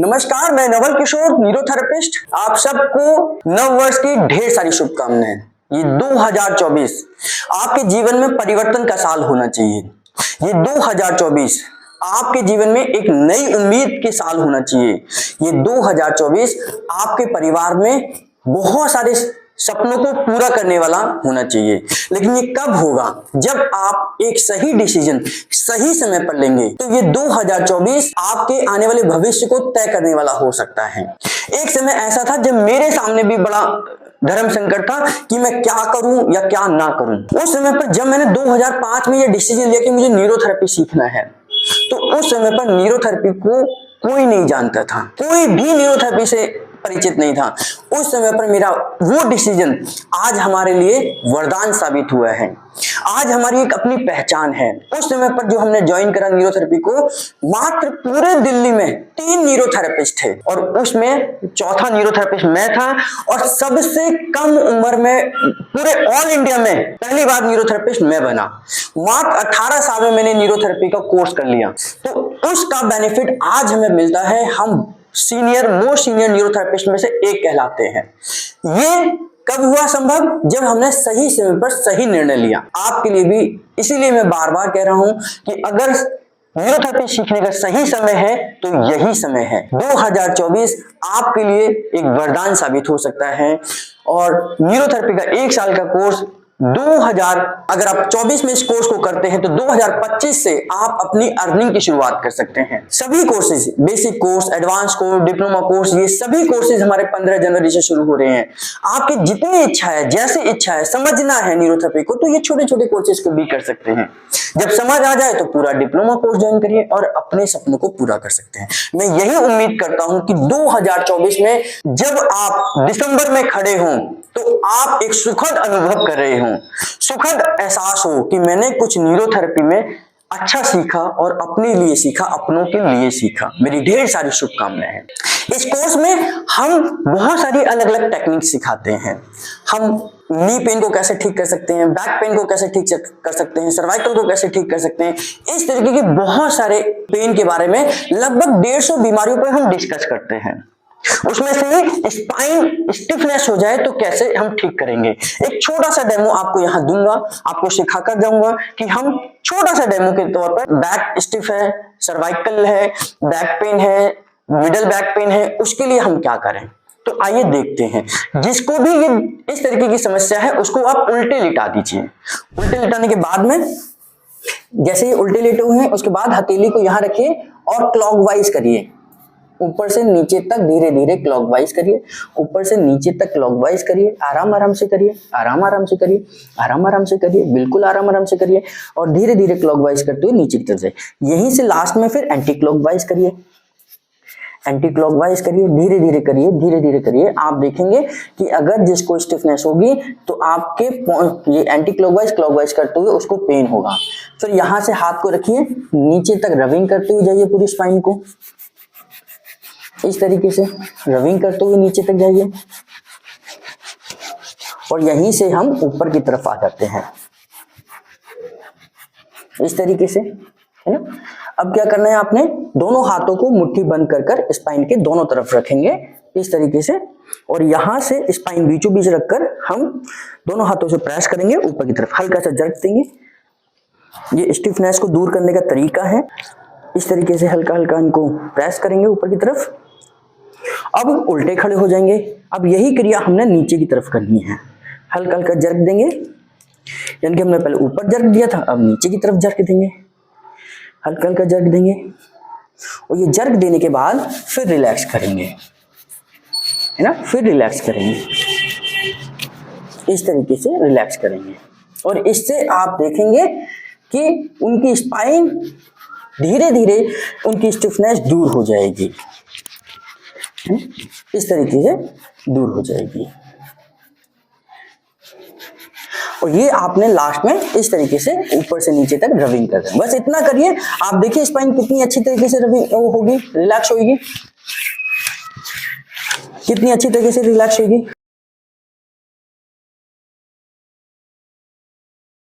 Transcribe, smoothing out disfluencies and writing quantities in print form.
नमस्कार, मैं नवल किशोर, न्यूरोथेरेपिस्ट। आप सबको नव वर्ष की ढेर सारी शुभकामनाएं। ये 2024 आपके जीवन में परिवर्तन का साल होना चाहिए। ये 2024 आपके जीवन में एक नई उम्मीद के साल होना चाहिए। ये 2024 आपके परिवार में बहुत सारे सपनों को पूरा करने वाला होना चाहिए। लेकिन ये कब होगा? जब आप एक सही डिसीजन सही समय पर लेंगे। तो ये 2024 आपके आने वाले भविष्य को तय करने वाला हो सकता है। एक समय ऐसा था जब मेरे सामने भी बड़ा धर्म संकट था कि मैं क्या करूं या क्या ना करूं। उस समय पर जब मैंने 2005 में ये डिसीजन लिया कि मुझे न्यूरोथेरेपी सीखना है, तो उस समय पर न्यूरोथेरेपी को कोई नहीं जानता था, कोई भी न्यूरोथेरेपी से परिचित नहीं था। उस समय पर मेरा वो डिसीजन आज हमारे लिए वरदान साबित हुआ है। आज हमारी एक अपनी पहचान है। उस समय पर जो हमने ज्वाइन करा न्यूरोथेरेपी को, मात्र पूरे दिल्ली में 3 न्यूरोथेरेपिस्ट थे और उसमें चौथा न्यूरोथेरेपिस्ट मैं था। और सबसे कम उम्र में पूरे ऑल इंडिया में पहली बार न्यूरोथेरेपिस्ट मैं बना। मात्र 18 साल में मैंने न्यूरोथेरेपी का कोर्स कर लिया। तो उसका बेनिफिट आज हमें मिलता है। हम मोस्ट सीनियर न्यूरोथेरेपिस्ट में से एक कहलाते हैं। ये कब हुआ संभव? जब हमने सही समय पर सही निर्णय लिया। आपके लिए भी इसीलिए मैं बार बार कह रहा हूं कि अगर न्यूरोथेरेपी सीखने का सही समय है तो यही समय है। 2024 आपके लिए एक वरदान साबित हो सकता है। और न्यूरोथेरेपी का 1 साल का कोर्स 2000, अगर आप 24 में इस कोर्स को करते हैं तो 2025 से आप अपनी अर्निंग की शुरुआत कर सकते हैं। सभी courses, basic course, advance course, diploma course, ये सभी कोर्सेज हमारे 15 जनवरी से शुरू हो रहे हैं। आपकी जितनी इच्छा है, जैसे इच्छा है, समझना है न्यूरोथेरेपी को, तो ये छोटे छोटे कोर्सेज को भी कर सकते हैं। जब समझ आ जाए तो पूरा डिप्लोमा कोर्स ज्वाइन करिए और अपने सपनों को पूरा कर सकते हैं। मैं यही उम्मीद करता हूं कि 2024 में जब आप दिसंबर में खड़े हों तो आप एक सुखद अनुभव कर रहे हों, सुखद एहसास हो कि मैंने कुछ न्यूरोथेरेपी में अच्छा सीखा और अपने लिए सीखा, अपनों के लिए सीखा। मेरी ढेर सारी शुभकामनाएं हैं। इस कोर्स में हम बहुत सारी अलग अलग टेक्निक सिखाते हैं। हम नी पेन को कैसे ठीक कर सकते हैं, बैक पेन को कैसे ठीक कर सकते हैं, सर्वाइकल को कैसे ठीक कर सकते हैं, इस तरीके के बहुत सारे पेन के बारे में लगभग 150 बीमारियों पर हम डिस्कस करते हैं। उसमें से स्पाइन स्टिफनेस हो जाए तो कैसे हम ठीक करेंगे। एक छोटा सा डेमो आपको यहां दूंगा, आपको सिखाकर जाऊंगा कि हम छोटा सा डेमो के तौर पर बैक स्टिफ है, सर्वाइकल है, बैक पेन है, मिडल बैक पेन है, उसके लिए हम क्या करें। तो आइए देखते हैं। जिसको भी ये इस तरीके की समस्या है उसको आप उल्टे लिटा दीजिए। उल्टे लिटाने के बाद में जैसे ये उल्टे लेटे हुए हैं, उसके बाद हथेली को यहां रखिए और क्लॉकवाइज करिए। ऊपर से नीचे तक धीरे धीरे क्लॉकवाइज करिए, ऊपर से नीचे तक क्लॉकवाइज करिए। आराम आराम से करिए, आराम आराम से करिए, आराम आराम से करिए, बिल्कुल आराम आराम से करिए और धीरे धीरे क्लॉकवाइज करते हुए नीचे की तरफ जाइए। यहीं से लास्ट में फिर एंटी क्लॉकवाइज करिए, एंटी क्लॉकवाइज करिए, धीरे धीरे करिए, धीरे धीरे करिए। आप देखेंगे कि अगर जिसको स्टिफनेस होगी तो आपके ये एंटी क्लॉकवाइज क्लॉकवाइज करते हुए उसको पेन होगा। फिर यहां से हाथ को रखिए, नीचे तक रबिंग करते हुए जाइए पूरी स्पाइन को। इस तरीके से रबिंग करते हुए नीचे तक जाइए और यहीं से हम ऊपर की तरफ आ जाते हैं, इस तरीके से, है ना। अब क्या करना है, आपने दोनों हाथों को मुट्ठी बंद कर कर स्पाइन के दोनों तरफ रखेंगे इस तरीके से और यहां से स्पाइन बीचों बीच रखकर हम दोनों हाथों से प्रेस करेंगे ऊपर की तरफ, हल्का सा जर्क देंगे। ये स्टिफनेस को दूर करने का तरीका है। इस तरीके से हल्का हल्का इनको प्रेस करेंगे ऊपर की तरफ। अब उल्टे खड़े हो जाएंगे। अब यही क्रिया हमने नीचे की तरफ करनी है। हल्का हल्का जर्क देंगे, यानी कि हमने पहले ऊपर जर्क दिया था, अब नीचे की तरफ जर्क देंगे, हल्का हल्का जर्क देंगे और ये जर्क देने के बाद फिर रिलैक्स करेंगे, है ना। फिर रिलैक्स करेंगे, इस तरीके से रिलैक्स करेंगे और इससे आप देखेंगे कि उनकी स्पाइन धीरे धीरे उनकी स्टिफनेस दूर हो जाएगी, इस तरीके से दूर हो जाएगी। और ये आपने लास्ट में इस तरीके से ऊपर से नीचे तक रबिंग कर दें। बस इतना करिए, आप देखिए स्पाइन कितनी अच्छी तरीके से रबिंग होगी, रिलैक्स होगी, कितनी अच्छी तरीके से रिलैक्स होगी।